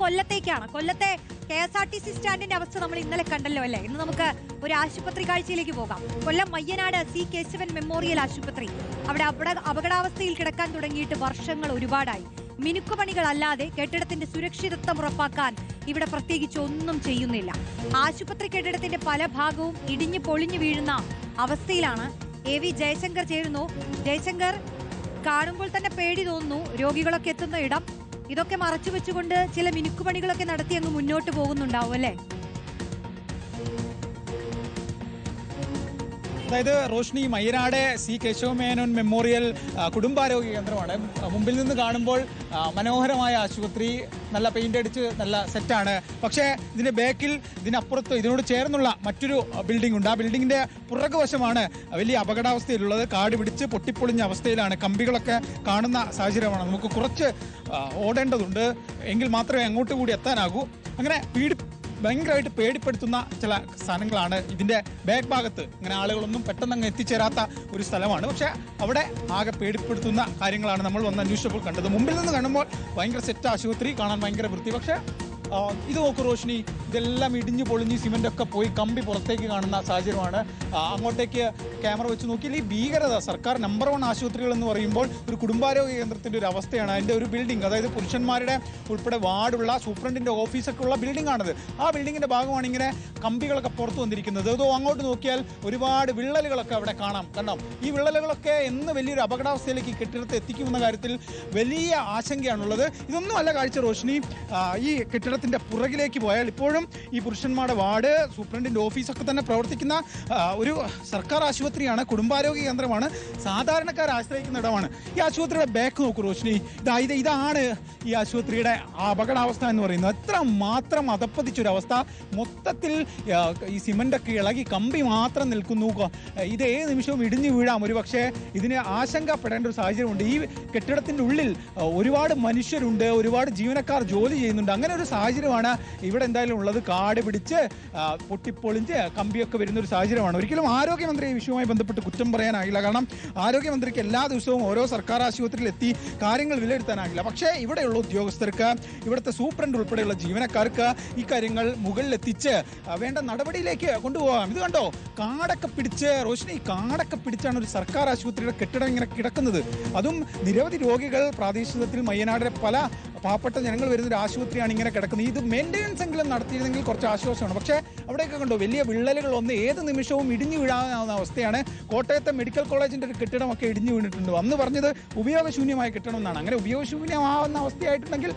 കൊല്ലത്തേക്കാണ്. കൊല്ലത്തെ KSRTC സ്റ്റാൻഡിന്റെ അവസ്ഥ നമ്മൾ ഇന്നലെ കണ്ടല്ലോ അല്ലേ? ഇന്ന് നമുക്ക് ഒരു ആശുപത്രി കാഴ്ചയിലേക്ക് പോകാം. കൊല്ലം മയ്യനാട് C. കേശവൻ മെമ്മോറിയൽ ആശുപത്രി. അവിടെ അപകടാവസ്ഥയിൽ കിടക്കാൻ തുടങ്ങിയിട്ട് വർഷങ്ങൾ ഒരുപാടായി. മിനുക്കുപണികളല്ലാതെ കെട്ടിടത്തിന്റെ സുരക്ഷിതത്വം ഉറപ്പാക്കാൻ ഇവിടെ പ്രത്യേകിച്ച് ഒന്നും ചെയ്യുന്നില്ല. ആശുപത്രി കെട്ടിടത്തിന്റെ പല ഭാഗവും ഇടിഞ്ഞു പൊളിഞ്ഞു വീഴുന്ന അവസ്ഥയിലാണ്. AV ജയശങ്കർ ചേരുന്നു. ജയശങ്കർ, കാണുമ്പോൾ തന്നെ പേടി തോന്നുന്നു. രോഗികളൊക്കെ എത്തുന്ന ഇടം ഇതൊക്കെ മറച്ചു വെച്ചുകൊണ്ട് ചില മിനുക്കുപണികളൊക്കെ നടത്തി അങ്ങ് മുന്നോട്ട് പോകുന്നുണ്ടാവും അല്ലേ? അതായത് റോഷ്നി, മയ്യനാട് C. കേശവമേനോൻ മെമ്മോറിയൽ കുടുംബാരോഗ്യ കേന്ദ്രമാണ്. മുമ്പിൽ നിന്ന് കാണുമ്പോൾ മനോഹരമായ ആശുപത്രി, നല്ല പെയിന്റ് അടിച്ച് നല്ല സെറ്റാണ്. പക്ഷേ ഇതിന്റെ ബാക്കിൽ, ഇതിനപ്പുറത്ത്, ഇതിനോട് ചേർന്നുള്ള മറ്റൊരു ബിൽഡിംഗ് ഉണ്ട്. ആ ബിൽഡിങ്ങിന്റെ പുറകുവശമാണ് വലിയ അപകടാവസ്ഥയിലുള്ളത്. കാട് പിടിച്ച് പൊട്ടിപ്പൊളിഞ്ഞ അവസ്ഥയിലാണ്. കമ്പികളൊക്കെ കാണുന്ന സാഹചര്യമാണ്. നമുക്ക് കുറച്ച് ഓടേണ്ടതുണ്ട്, എങ്കിൽ മാത്രമേ അങ്ങോട്ട് കൂടി എത്താനാകൂ. അങ്ങനെ ഭയങ്കരമായിട്ട് പേടിപ്പെടുത്തുന്ന ചില സാധനങ്ങളാണ് ഇതിന്റെ ബാക്ക് ഭാഗത്ത്. ഇങ്ങനെ ആളുകളൊന്നും പെട്ടെന്ന് അങ്ങ് എത്തിച്ചേരാത്ത ഒരു സ്ഥലമാണ്. പക്ഷെ അവിടെ ആകെ പേടിപ്പെടുത്തുന്ന കാര്യങ്ങളാണ് നമ്മൾ വന്ന് അന്വേഷിച്ചപ്പോൾ കണ്ടത്. മുമ്പിൽ നിന്ന് കാണുമ്പോൾ ഭയങ്കര സെറ്റ് ആശുപത്രി, കാണാൻ ഭയങ്കര വൃത്തി. പക്ഷെ ഇത് നോക്കൂ റോഷ്നി, ഇതെല്ലാം ഇടിഞ്ഞു പൊളിഞ്ഞ് സിമെന്റ് ഒക്കെ പോയി കമ്പി പുറത്തേക്ക് കാണുന്ന സാഹചര്യമാണ്. അങ്ങോട്ടേക്ക് ക്യാമറ വെച്ച് നോക്കിയാൽ ഈ ഭീകരത, സർക്കാർ നമ്പർ 1 ആശുപത്രികൾ എന്ന് പറയുമ്പോൾ ഒരു കുടുംബാരോഗ്യ കേന്ദ്രത്തിന്റെ ഒരു അവസ്ഥയാണ്. അതിന്റെ ഒരു ബിൽഡിംഗ്, അതായത് പുരുഷന്മാരുടെ ഉൾപ്പെടെ വാർഡുള്ള സൂപ്രണ്ടിന്റെ ഓഫീസൊക്കെ ഉള്ള ബിൽഡിംഗ് ആണത്. ആ ബിൽഡിങ്ങിന്റെ ഭാഗമാണ് ഇങ്ങനെ കമ്പികളൊക്കെ പുറത്തു വന്നിരിക്കുന്നത്. അതോ അങ്ങോട്ട് നോക്കിയാൽ ഒരുപാട് വിള്ളലുകളൊക്കെ അവിടെ കാണാം. കാരണം ഈ വിള്ളലുകളൊക്കെ എന്ന് വലിയൊരു അപകടാവസ്ഥയിലേക്ക് കെട്ടിടത്തെ എത്തിക്കുമെന്ന കാര്യത്തിൽ വലിയ ആശങ്കയാണുള്ളത്. ഇതൊന്നും അല്ല കാഴ്ച റോഷ്നി. ഈ കെട്ടിടത്തിന്റെ പുറകിലേക്ക് പോയാൽ ഇപ്പോഴും ഈ പുരുഷന്മാരുടെ വാർഡ്, സൂപ്രണ്ടിന്റെ ഓഫീസൊക്കെ തന്നെ പ്രവർത്തിക്കുന്ന ഒരു സർക്കാർ ആശുപത്രിയാണ്, കുടുംബാരോഗ്യ കേന്ദ്രമാണ്, സാധാരണക്കാർ ആശ്രയിക്കുന്ന ഇടമാണ്. ഈ ആശുപത്രിയുടെ ബാക്ക് നോക്കൂ റോഷ്നി. ഇതാണ് ഈ ആശുപത്രിയുടെ അപകടാവസ്ഥ എന്ന് പറയുന്നത്. എത്ര മാത്രം അതപ്പതിച്ചൊരവസ്ഥ. മൊത്തത്തിൽ ഈ സിമെന്റൊക്കെ ഇളകി കമ്പി മാത്രം നിൽക്കുന്നു. ഇത് ഏത് നിമിഷവും ഇടിഞ്ഞു വീഴാം. ഒരു പക്ഷേ ഇതിന് ആശങ്കപ്പെടേണ്ട ഒരു സാഹചര്യമുണ്ട്. ഈ കെട്ടിടത്തിന്റെ ഉള്ളിൽ ഒരുപാട് മനുഷ്യരുണ്ട്, ഒരുപാട് ജീവനക്കാർ ജോലി ചെയ്യുന്നുണ്ട്. അങ്ങനെ ഒരു സാഹചര്യമാണ് ഇവിടെ എന്തായാലും ഉള്ളത്. കാട് പിടിച്ച് പൊട്ടിപ്പൊളിഞ്ച് കമ്പിയൊക്കെ വരുന്ന ഒരു സാഹചര്യമാണ്. ഒരിക്കലും ആരോഗ്യമന്ത്രി ഈ വിഷയവുമായി ബന്ധപ്പെട്ട് കുറ്റം പറയാനാകില്ല. കാരണം ആരോഗ്യമന്ത്രിക്ക് എല്ലാ ദിവസവും ഓരോ സർക്കാർ ആശുപത്രിയിൽ എത്തി കാര്യങ്ങൾ വിലയിരുത്താനാകില്ല. പക്ഷേ ഇവിടെയുള്ള ഉദ്യോഗസ്ഥർക്ക്, ഇവിടുത്തെ സൂപ്രണ്ട് ഉൾപ്പെടെയുള്ള ജീവനക്കാർക്ക് ഈ കാര്യങ്ങൾ മുകളിലെത്തിച്ച് വേണ്ട നടപടിയിലേക്ക് കൊണ്ടുപോകാം. ഇത് കണ്ടോ, കാടൊക്കെ പിടിച്ച് റോഷിനി, കാടൊക്കെ പിടിച്ചാണ് ഒരു സർക്കാർ ആശുപത്രിയുടെ കെട്ടിടം ഇങ്ങനെ കിടക്കുന്നത്. അതും നിരവധി രോഗികൾ, പ്രാദേശികത്തിൽ മയ്യനാടിലെ പല പാവപ്പെട്ട ജനങ്ങൾ വരുന്നൊരു ആശുപത്രിയാണ് ഇങ്ങനെ കിടക്കുന്നത്. ഇത് മെയിൻ്റെനൻസ് എങ്കിലും നടത്തിയിരുന്നെങ്കിൽ കുറച്ച് ആശ്വാസമാണ്. പക്ഷേ അവിടെയൊക്കെ കണ്ടോ, വലിയ വിള്ളലുകളൊന്നും ഏത് നിമിഷവും ഇടിഞ്ഞു വീഴാവുന്ന അവസ്ഥയാണ്. കോട്ടയത്തെ മെഡിക്കൽ കോളേജിൻ്റെ ഒരു കെട്ടിടമൊക്കെ ഇടിഞ്ഞു വീണിട്ടുണ്ട്. അന്ന് പറഞ്ഞത് ഉപയോഗശൂന്യമായ കെട്ടിടം എന്നാണ്. അങ്ങനെ ഉപയോഗശൂന്യമാവുന്ന അവസ്ഥയായിട്ടുണ്ടെങ്കിൽ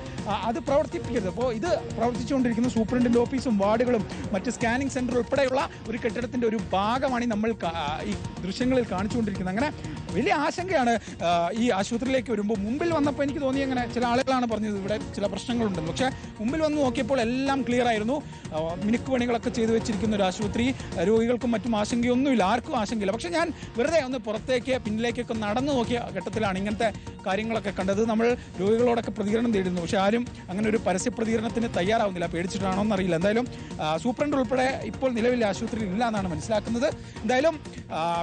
അത് പ്രവർത്തിപ്പിക്കരുത്. അപ്പോൾ ഇത് പ്രവർത്തിച്ചുകൊണ്ടിരിക്കുന്ന സൂപ്രണ്ടിൻ്റെ ഓഫീസും വാർഡുകളും മറ്റ് സ്കാനിങ് സെൻറ്റർ ഉൾപ്പെടെയുള്ള ഒരു കെട്ടിടത്തിൻ്റെ ഒരു ഭാഗമാണ് നമ്മൾ ഈ ദൃശ്യങ്ങളിൽ കാണിച്ചുകൊണ്ടിരിക്കുന്നത്. അങ്ങനെ വലിയ ആശങ്കയാണ് ഈ ആശുപത്രിയിലേക്ക് വരുമ്പോൾ. മുമ്പിൽ വന്നപ്പോൾ എനിക്ക് തോന്നി, അങ്ങനെ ചില ആളുകളാണ് പറഞ്ഞത് ഇവിടെ ചില പ്രശ്നങ്ങളുണ്ടെന്ന്. പക്ഷേ മുമ്പിൽ വന്ന് നോക്കിയപ്പോൾ എല്ലാം ക്ലിയർ ആയിരുന്നു. മിനുക്കുപണികളൊക്കെ ചെയ്തു വെച്ചിരിക്കുന്ന ഒരു ആശുപത്രി. രോഗികൾക്കും മറ്റും ആശങ്കയൊന്നുമില്ല, ആർക്കും ആശങ്കയില്ല. പക്ഷേ ഞാൻ വെറുതെ ഒന്ന് പുറത്തേക്ക് പിന്നിലേക്കൊക്കെ നടന്നു നോക്കിയ ഘട്ടത്തിലാണ് ഇങ്ങനത്തെ കാര്യങ്ങളൊക്കെ കണ്ടത്. നമ്മൾ രോഗികളോടൊക്കെ പ്രതികരണം തേടുന്നു, പക്ഷെ ആരും അങ്ങനെ ഒരു പരസ്യ പ്രതികരണത്തിന് തയ്യാറാവുന്നില്ല. പേടിച്ചിട്ടാണോ എന്നറിയില്ല. എന്തായാലും സൂപ്രണ്ട് ഉൾപ്പെടെ ഇപ്പോൾ നിലവിലെ ആശുപത്രിയിൽ ഇല്ല എന്നാണ് മനസ്സിലാക്കുന്നത്. എന്തായാലും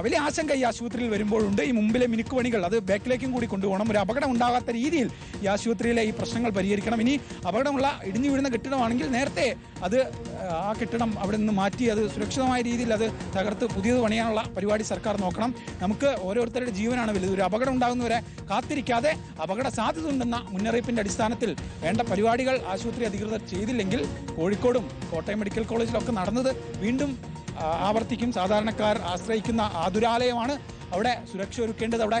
വലിയ ആശങ്ക ഈ ആശുപത്രിയിൽ വരുമ്പോഴുണ്ട്. ഈ മുമ്പിലെ മിനുക്കുപണികൾ അത് ബാക്കിലേക്കും കൂടി കൊണ്ടുപോകണം. ഒരു അപകടം ഉണ്ടാകാത്ത രീതിയിൽ ഈ ആശുപത്രിയിലെ ഈ പ്രശ്നങ്ങൾ പരിഹരിക്കണം. ഇനി അപകടമുള്ള ഇടിഞ്ഞു വീഴുന്ന കെട്ടിടമാണെങ്കിൽ നേരത്തെ അത് ആ കെട്ടിടം അവിടെ നിന്ന് മാറ്റി അത് സുരക്ഷിതമായ രീതിയിൽ അത് തകർത്ത് പുതിയത് പണിയാനുള്ള പരിപാടി സർക്കാർ നോക്കണം. നമുക്ക് ഓരോരുത്തരുടെ ജീവനാണ് വലുത്. ഒരു അപകടം ഉണ്ടാകുന്നവരെ കാത്തിരിക്കാതെ അപകട സാധ്യത ഉണ്ടെന്ന മുന്നറിയിപ്പിന്റെ അടിസ്ഥാനത്തിൽ വേണ്ട പരിപാടികൾ ആശുപത്രി അധികൃതർ ചെയ്തില്ലെങ്കിൽ കോഴിക്കോടും കോട്ടയം മെഡിക്കൽ കോളേജിലൊക്കെ നടന്നത് വീണ്ടും ആവർത്തിക്കും. സാധാരണക്കാർ ആശ്രയിക്കുന്ന ആതുരാലയമാണ്. അവിടെ സുരക്ഷ ഒരുക്കേണ്ടത്, അവിടെ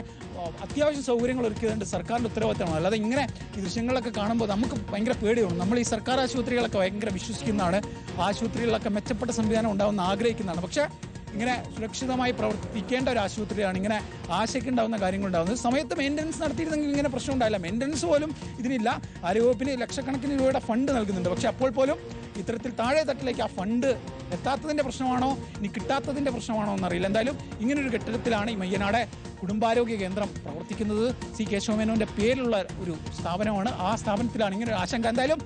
അത്യാവശ്യ സൗകര്യങ്ങൾ ഒരുക്കേണ്ടത് സർക്കാരിൻ്റെ ഉത്തരവാദിത്തമാണ്. അല്ലാതെ ഇങ്ങനെ ഈ ദൃശ്യങ്ങളൊക്കെ കാണുമ്പോൾ നമുക്ക് ഭയങ്കര പേടിയാണ്. നമ്മൾ ഈ സർക്കാർ ആശുപത്രികളൊക്കെ ഭയങ്കര വിശ്വസിക്കുന്നതാണ്. ആശുപത്രികളിലൊക്കെ മെച്ചപ്പെട്ട സംവിധാനം ഉണ്ടാവുമെന്ന് ആഗ്രഹിക്കുന്നതാണ്. പക്ഷേ ഇങ്ങനെ സുരക്ഷിതമായി പ്രവർത്തിക്കേണ്ട ഒരു ആശുപത്രിയാണ്. ഇങ്ങനെ ആശയ്ക്കുണ്ടാവുന്ന കാര്യങ്ങളുണ്ടാവുന്നത്. സമയത്ത് മെയിൻ്റനൻസ് നടത്തിയിരുന്നെങ്കിൽ ഇങ്ങനെ പ്രശ്നം ഉണ്ടായില്ല. മെയിൻ്റനൻസ് പോലും ഇതിനില്ല. ആരോഗ്യത്തിന് ലക്ഷക്കണക്കിന് രൂപയുടെ ഫണ്ട് നൽകുന്നുണ്ട്. പക്ഷെ അപ്പോൾ പോലും ഇത്തരത്തിൽ താഴെ തട്ടിലേക്ക് ആ ഫണ്ട് എത്താത്തതിൻ്റെ പ്രശ്നമാണോ ഇനി കിട്ടാത്തതിൻ്റെ പ്രശ്നമാണോ എന്നറിയില്ല. എന്തായാലും ഇങ്ങനൊരു കെട്ടിടത്തിലാണ് ഈ മയ്യനാട് കുടുംബാരോഗ്യ കേന്ദ്രം പ്രവർത്തിക്കുന്നത്. C. കേശവമേനോൻ്റെ പേരിലുള്ള ഒരു സ്ഥാപനമാണ്. ആ സ്ഥാപനത്തിലാണ് ഇങ്ങനെ ഒരു ആശങ്ക. എന്തായാലും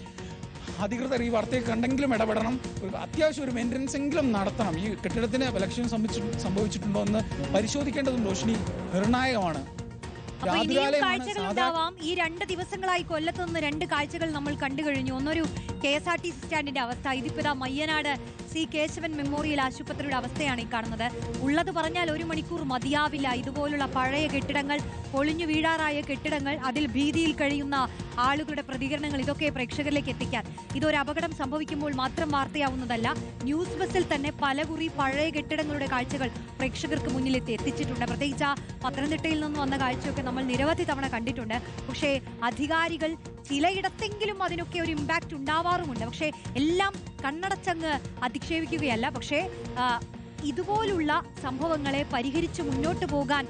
അധികൃതർ ഈ വാർത്തയിൽ കണ്ടെങ്കിലും ഇടപെടണം. അത്യാവശ്യം ഒരു മെയിൻ്റനൻസ് എങ്കിലും നടത്തണം. ഈ കെട്ടിടത്തിന് ലക്ഷ്യം സംഭവിച്ചിട്ടുണ്ടോ എന്ന് പരിശോധിക്കേണ്ടതും റോഷിനി നിർണായകമാണ്. കാഴ്ചകൾ ഉണ്ടാവാം. ഈ 2 ദിവസങ്ങളായി കൊല്ലത്ത് നിന്ന് 2 കാഴ്ചകൾ നമ്മൾ കണ്ടു കഴിഞ്ഞു. ഒന്നൊരു KSRTC സ്റ്റാൻഡിന്റെ അവസ്ഥ. ഇതിപ്പോ മയ്യനാട് സി കേശവൻ മെമ്മോറിയൽ ആശുപത്രിയുടെ അവസ്ഥയാണ് ഈ കാണുന്നത്. ഉള്ളത് പറഞ്ഞാൽ 1 മണിക്കൂർ മതിയാവില്ല. ഇതുപോലുള്ള പഴയ കെട്ടിടങ്ങൾ, പൊളിഞ്ഞു വീഴാറായ കെട്ടിടങ്ങൾ, അതിൽ ഭീതിയിൽ കഴിയുന്ന ആളുകളുടെ പ്രതികരണങ്ങൾ, ഇതൊക്കെ പ്രേക്ഷകരിലേക്ക് എത്തിക്കാൻ. ഇതൊരു അപകടം സംഭവിക്കുമ്പോൾ മാത്രം വാർത്തയാവുന്നതല്ല. ന്യൂസ് ബസ്സിൽ തന്നെ പലകുറി പഴയ കെട്ടിടങ്ങളുടെ കാഴ്ചകൾ പ്രേക്ഷകർക്ക് മുന്നിലെത്തി എത്തിച്ചിട്ടുണ്ട്. പ്രത്യേകിച്ച് പത്തനംതിട്ടയിൽ നിന്ന് വന്ന കാഴ്ചയൊക്കെ നമ്മൾ നിരവധി തവണ കണ്ടിട്ടുണ്ട്. പക്ഷേ അധികാരികൾ ചിലയിടത്തെങ്കിലും അതിനൊക്കെ ഒരു ഇമ്പാക്റ്റ് ഉണ്ടാവാറുമുണ്ട്. പക്ഷേ എല്ലാം കണ്ണടച്ചങ്ങ് അധിക്ഷേപിക്കുകയല്ല. പക്ഷേ ഇതുപോലുള്ള സംഭവങ്ങളെ പരിഹരിച്ച് മുന്നോട്ട് പോകാൻ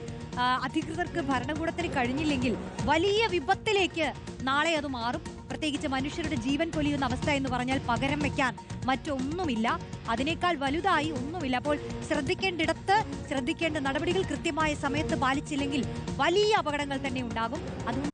അധികൃതർക്ക്, ഭരണകൂടത്തിന് കഴിഞ്ഞില്ലെങ്കിൽ വലിയ വിപത്തിലേക്ക് നാളെ അത് മാറും. പ്രത്യേകിച്ച് മനുഷ്യരുടെ ജീവൻ പൊലിയുന്ന അവസ്ഥ എന്ന് പറഞ്ഞാൽ പകരം വെക്കാൻ മറ്റൊന്നുമില്ല. അതിനേക്കാൾ വലുതായി ഒന്നുമില്ല. അപ്പോൾ ശ്രദ്ധിക്കേണ്ടിടത്ത് ശ്രദ്ധിക്കേണ്ട നടപടികൾ കൃത്യമായ സമയത്ത് പാലിച്ചില്ലെങ്കിൽ വലിയ അപകടങ്ങൾ തന്നെ ഉണ്ടാകും. അതുകൊണ്ട്